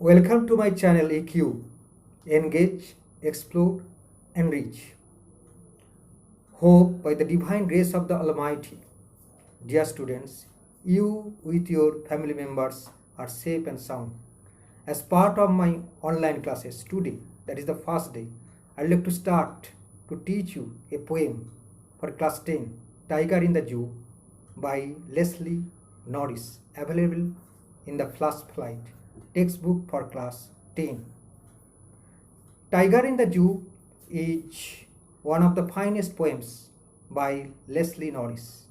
Welcome to my channel EQ. Engage, explore, enrich. Hope by the divine grace of the Almighty. Dear students, you with your family members are safe and sound. As part of my online classes today, that is the first day, I'd like to start to teach you a poem for class 10, Tiger in the Zoo by Leslie Norris, available in the Flash Flight textbook for class 10. Tiger in the Zoo is one of the finest poems by Leslie Norris.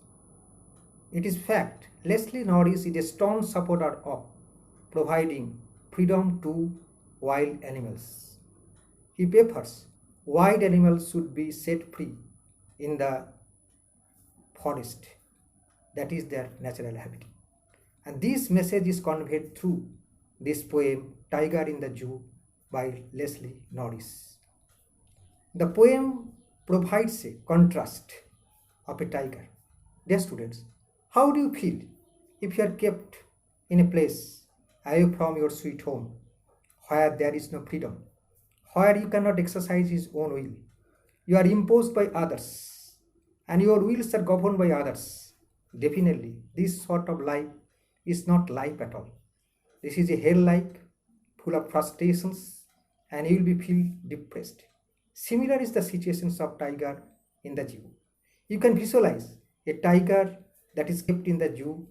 It is fact, Leslie Norris is a strong supporter of providing freedom to wild animals. He prefers wild animals should be set free in the forest, that is their natural habitat. And this message is conveyed through this poem, Tiger in the Zoo by Leslie Norris. The poem provides a contrast of a tiger. Dear students, how do you feel if you are kept in a place away from your sweet home, where there is no freedom, where you cannot exercise his own will? You are imposed by others, and your wills are governed by others. Definitely, this sort of life is not life at all. This is a hell-like, full of frustrations, and you will be feel depressed. Similar is the situations of tiger in the zoo. You can visualize a tiger that is kept in the zoo,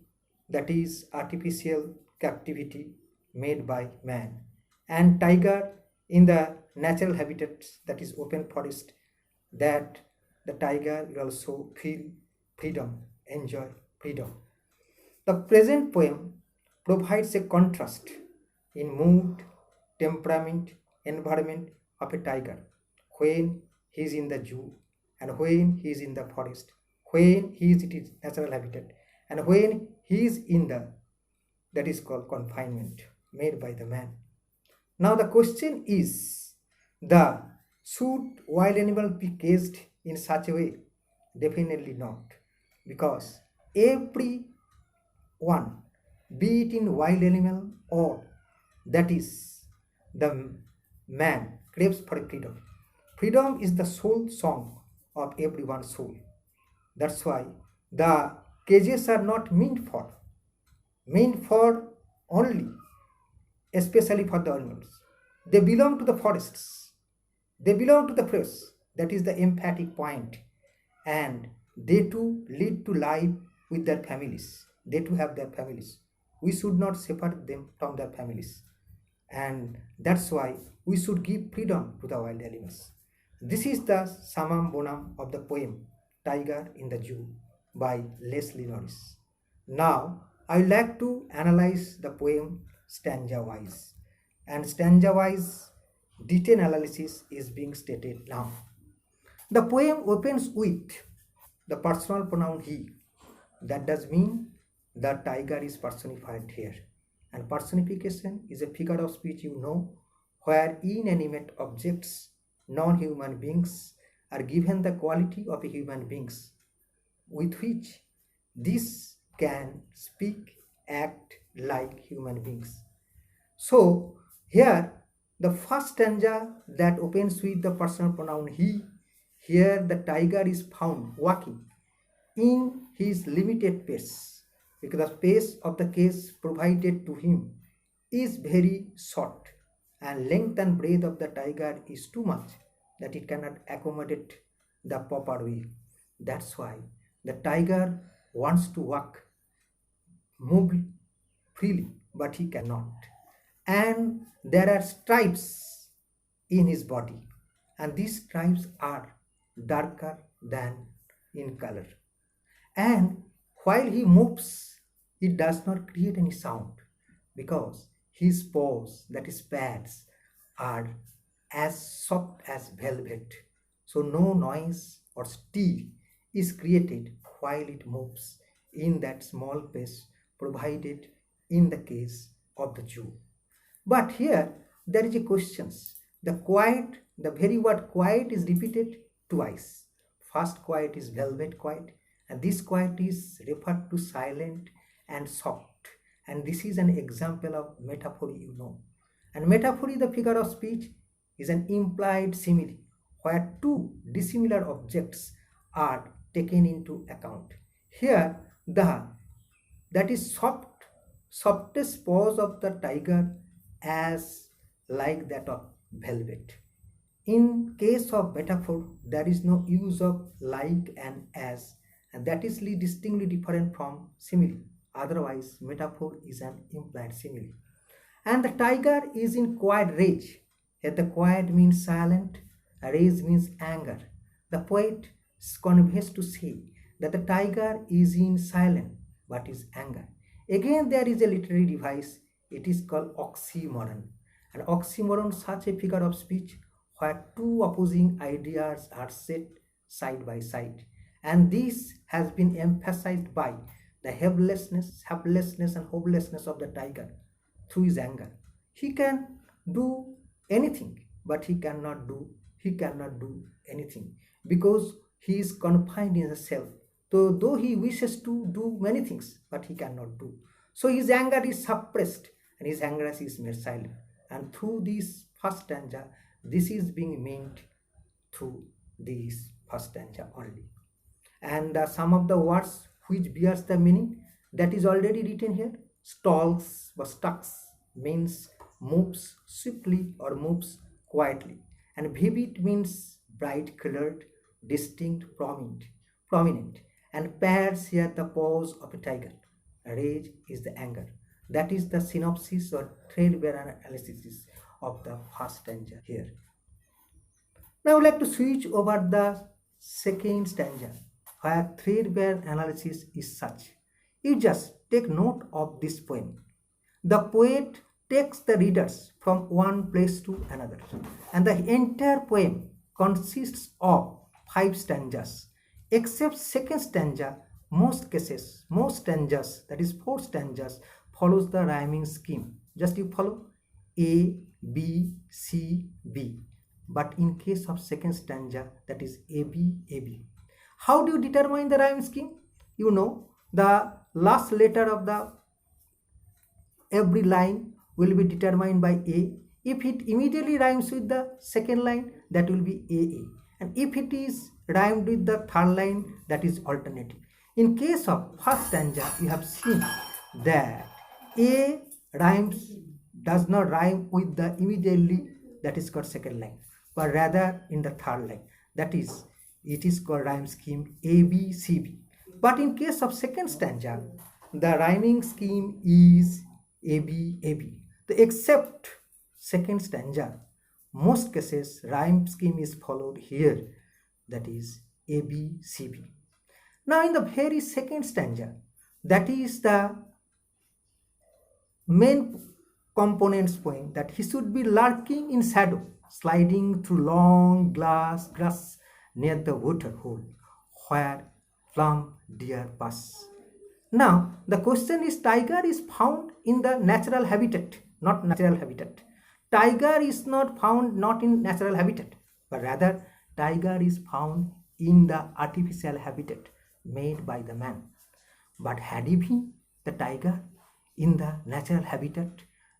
that is artificial captivity made by man, and tiger in the natural habitats, that is open forest, that the tiger will also feel freedom, enjoy freedom. The present poem provides a contrast in mood, temperament, environment of a tiger when he is in the zoo and when he is in the forest, when he is in his natural habitat, and when he is in the, that is called confinement made by the man. Now the question is, should wild animal be caged in such a way? Definitely not, because every one, be it in wild animal or that is the man, craves for freedom. Freedom is the soul song of everyone's soul. That's why the cages are not meant for only, especially for the animals. They belong to the forests. They belong to the forest. That is the emphatic point. And they too lead to life with their families. They too have their families. We should not separate them from their families. And that's why we should give freedom to the wild animals. This is the summum bonum of the poem Tiger in the Zoo by Leslie Norris. Now, I would like to analyze the poem stanza-wise. And stanza-wise detailed analysis is being stated now. The poem opens with the personal pronoun he. That does mean the tiger is personified here. And personification is a figure of speech, where inanimate objects, non-human beings, are given the quality of human beings, with which this can speak, act like human beings. So here the first stanza that opens with the personal pronoun he, here the tiger is found walking in his limited pace, because the space of the cage provided to him is very short, and length and breadth of the tiger is too much that it cannot accommodate the proper way. That's why the tiger wants to walk, move freely, but he cannot. And there are stripes in his body, and these stripes are darker than in color. And while he moves, it does not create any sound, because his paws, that is pads, are as soft as velvet. So no noise or stir is created while it moves in that small space provided in the case of the zoo. But here there is a question. The very word quiet is repeated twice. First quiet is velvet quiet, and this quiet is referred to silent and soft. And this is an example of metaphor, And metaphor, the figure of speech, is an implied simile where two dissimilar objects are taken into account. Here, the that is softest paws of the tiger as like that of velvet. In case of metaphor, there is no use of like and as, and that is distinctly different from simile. Otherwise, metaphor is an implied simile. And the tiger is in quiet rage. Here the quiet means silent, rage means anger. The poet conveys to say that the tiger is in silent but is anger. Again, there is a literary device. It is called oxymoron. An oxymoron, such a figure of speech where two opposing ideas are set side by side. And this has been emphasized by the helplessness and hopelessness of the tiger through his anger. He can do anything, but he cannot do anything because he is confined in himself. So though he wishes to do many things, but he cannot do. So his anger is suppressed and his anger is made silent. And through this first stanza, this is being meant through this first stanza only. And some of the words which bears the meaning that is already written here. Stalks or stucks means moves swiftly or moves quietly. And vivid means bright colored, distinct, prominent. And pairs here the paws of a tiger. Rage is the anger. That is the synopsis or threadbare analysis of the first stanza here. Now I would like to switch over the second stanza where threadbare analysis is such. You just take note of this poem. The poet takes the readers from one place to another, and the entire poem consists of 5 stanzas. Except second stanza, most stanzas, that is 4 stanzas, follows the rhyming scheme. Just you follow A, B, C, B. But in case of second stanza, that is A, B, A, B. How do you determine the rhyme scheme? You know, the last letter of the every line will be determined by A. If it immediately rhymes with the second line, that will be AA. And if it is rhymed with the third line, that is alternative. In case of first stanza, you have seen that A does not rhyme with the immediately, that is called second line, but rather in the third line. That is, it is called rhyme scheme ABCB. But in case of second stanza, the rhyming scheme is ABAB. Except second stanza, most cases rhyme scheme is followed here, that is ABCB. Now in the very second stanza, that is the main components point, that he should be lurking in shadow, sliding through long grass near the water hole where plump deer pass. Now the question is, tiger is found in the natural habitat, not natural habitat. Tiger is not found not in natural habitat, but rather tiger is found in the artificial habitat made by the man. But had he been the tiger in the natural habitat,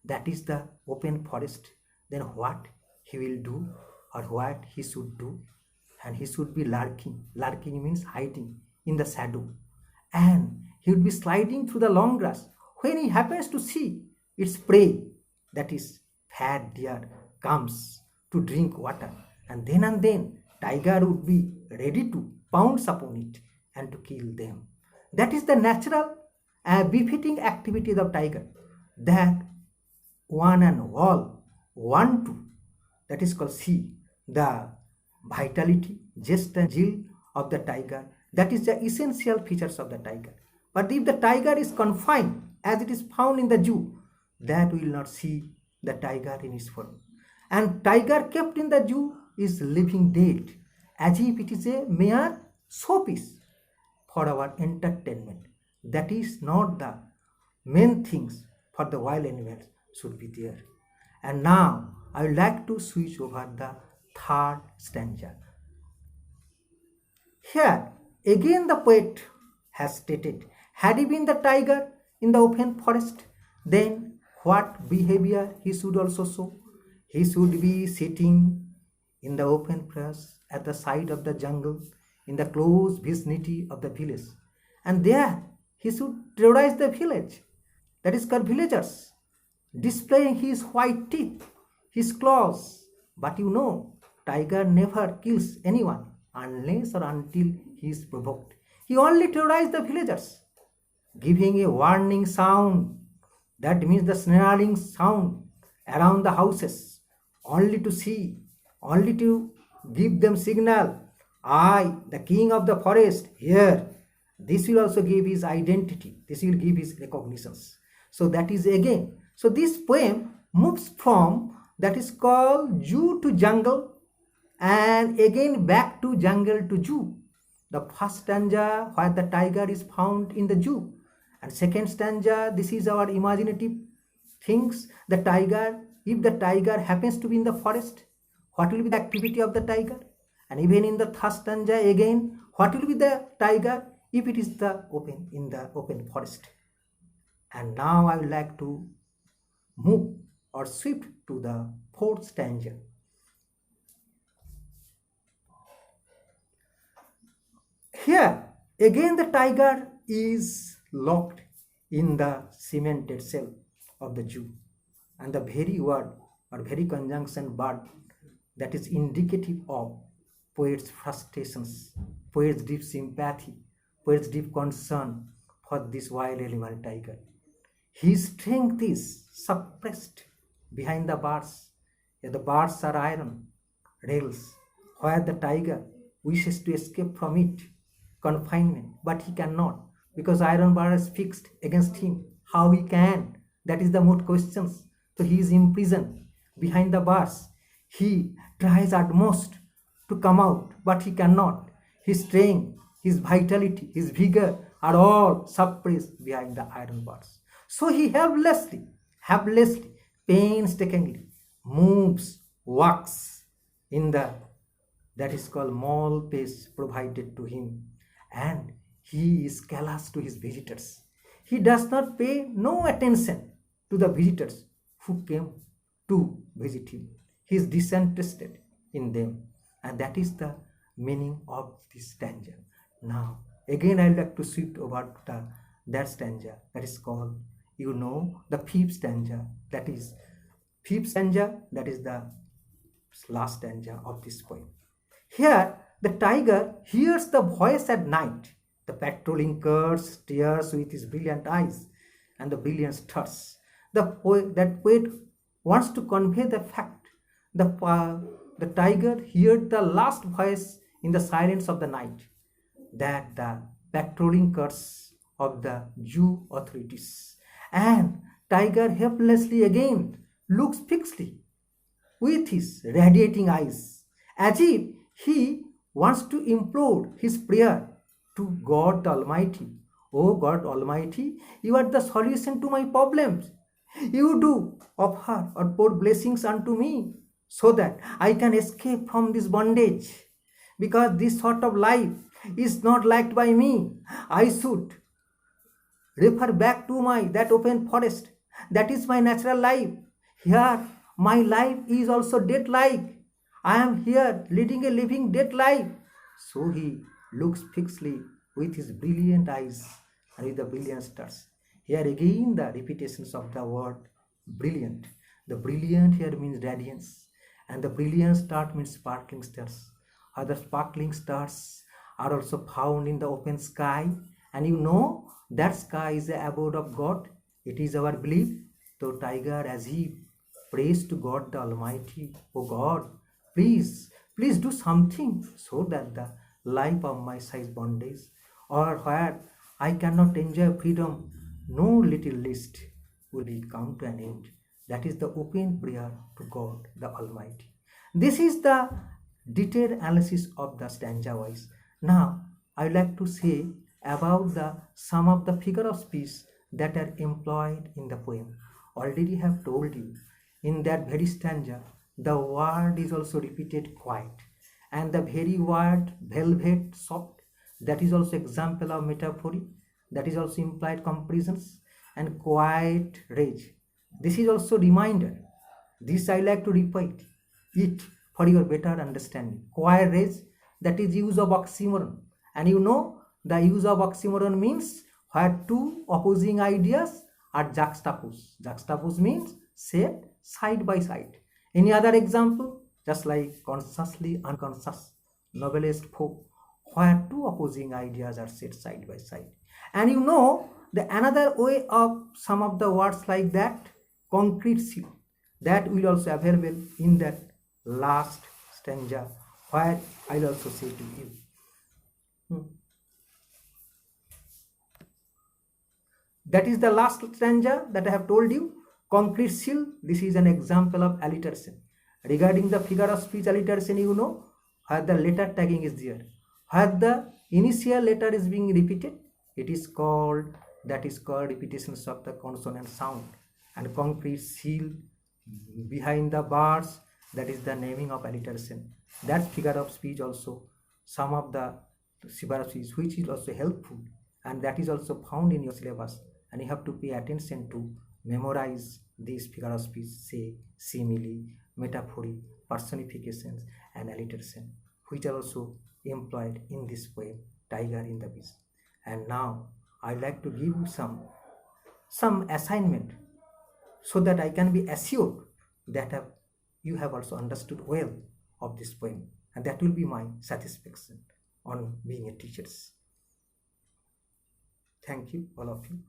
that is the open forest, then what he will do or what he should do? And he should be lurking. Lurking means hiding in the shadow. And he would be sliding through the long grass. When he happens to see its prey, that is fat deer, comes to drink water, and then tiger would be ready to pounce upon it and to kill them. That is the natural befitting activities of tiger, that one and all want to, that is called see the vitality, zest and zeal of the tiger. That is the essential features of the tiger. But if the tiger is confined as it is found in the zoo, that will not see the tiger in his form. And tiger kept in the zoo is living dead, as if it is a mere showpiece for our entertainment. That is not the main things for the wild animals should be there. And now I would like to switch over the third stanza. Here again the poet has stated, had he been the tiger in the open forest, then what behavior he should also show? He should be sitting in the open grass at the side of the jungle in the close vicinity of the village. And there he should terrorize the village, that is called villagers, displaying his white teeth, his claws. But you know, tiger never kills anyone unless or until he is provoked. He only terrorizes the villagers, giving a warning sound. That means the snarling sound around the houses, only to see, only to give them signal. I, the king of the forest, here. This will also give his identity. This will give his recognitions. So that is again. So this poem moves from that is called zoo to jungle, and again back to jungle to zoo. The first stanza where the tiger is found in the zoo, and second stanza, this is our imaginative things. The tiger, if the tiger happens to be in the forest, what will be the activity of the tiger? And even in the third stanza again, what will be the tiger if it is in the open forest? And now I would like to move or shift to the fourth stanza. Here again the tiger is locked in the cemented cell of the zoo, and the very word or very conjunction word that is indicative of poet's frustrations, poet's deep sympathy, poet's deep concern for this wild animal tiger. His strength is suppressed behind the bars. The bars are iron rails where the tiger wishes to escape from it, confinement, but he cannot, because iron bar is fixed against him. How he can? That is the moot questions. So he is imprisoned behind the bars. He tries at most to come out, but he cannot. His strength, his vitality, his vigor are all suppressed behind the iron bars. So he helplessly, painstakingly moves, walks in the that is called mall pace provided to him, and he is callous to his visitors. He does not pay no attention to the visitors who came to visit him. He is disinterested in them, and that is the meaning of this stanza. Now again I would like to shift over to that stanza that is called, the fifth stanza. That is the last stanza of this poem. Here the tiger hears the voice at night. The patrolling cur stares with his brilliant eyes and the brilliant stars. That poet wants to convey the fact. The tiger heard the last voice in the silence of the night, that the patrolling curs of the zoo authorities. And tiger helplessly again looks fixedly with his radiating eyes, as if he wants to implore his prayer to God Almighty. Oh God Almighty, you are the solution to my problems. You do offer or pour blessings unto me so that I can escape from this bondage, because this sort of life is not liked by me. I should refer back to that open forest. That is my natural life. Here my life is also death-like. I am here leading a living death life. So he looks fixedly with his brilliant eyes and with the brilliant stars. Here again the repetitions of the word brilliant. The brilliant here means radiance, and the brilliant star means sparkling stars. Other sparkling stars are also found in the open sky, and that sky is the abode of God. It is our belief. So tiger, as he prays to God the Almighty, oh God, please do something so that the life of my size bondage, or where I cannot enjoy freedom, no little least, will it come to an end. That is the open prayer to God the Almighty. This is the detailed analysis of the stanza wise. Now I would like to say about some of the figure of speech that are employed in the poem. Already have told you, in that very stanza the word is also repeated quiet, and the very word velvet, soft, that is also example of metaphor, that is also implied comparisons. And quiet rage, This is also reminder. This I like to repeat it for your better understanding. Choir raise, that is use of oxymoron. And you know the use of oxymoron means where two opposing ideas are juxtaposed. Juxtaposed means set side by side. Any other example? Just like consciously unconscious, novelist folk, where two opposing ideas are set side by side. And you know the another way of some of the words like that, concrete seal, that will also available in that last stanza, where I'll also say to you. That is the last stanza that I have told you. Concrete seal, this is an example of alliteration. Regarding the figure of speech alliteration, you know, where the letter tagging is there, where the initial letter is being repeated, it is called, that is called repetitions of the consonant sound. And concrete seal, behind the bars, that is the naming of alliteration. That figure of speech also, some of the figure of speech which is also helpful, and that is also found in your syllabus, and you have to pay attention to memorize these figure of speech, say simile, metaphor, personifications, and alliteration, which are also employed in this poem Tiger in the Beach. And now I like to give you some assignment, so that I can be assured that you have also understood well of this poem, and that will be my satisfaction on being a teacher. Thank you, all of you.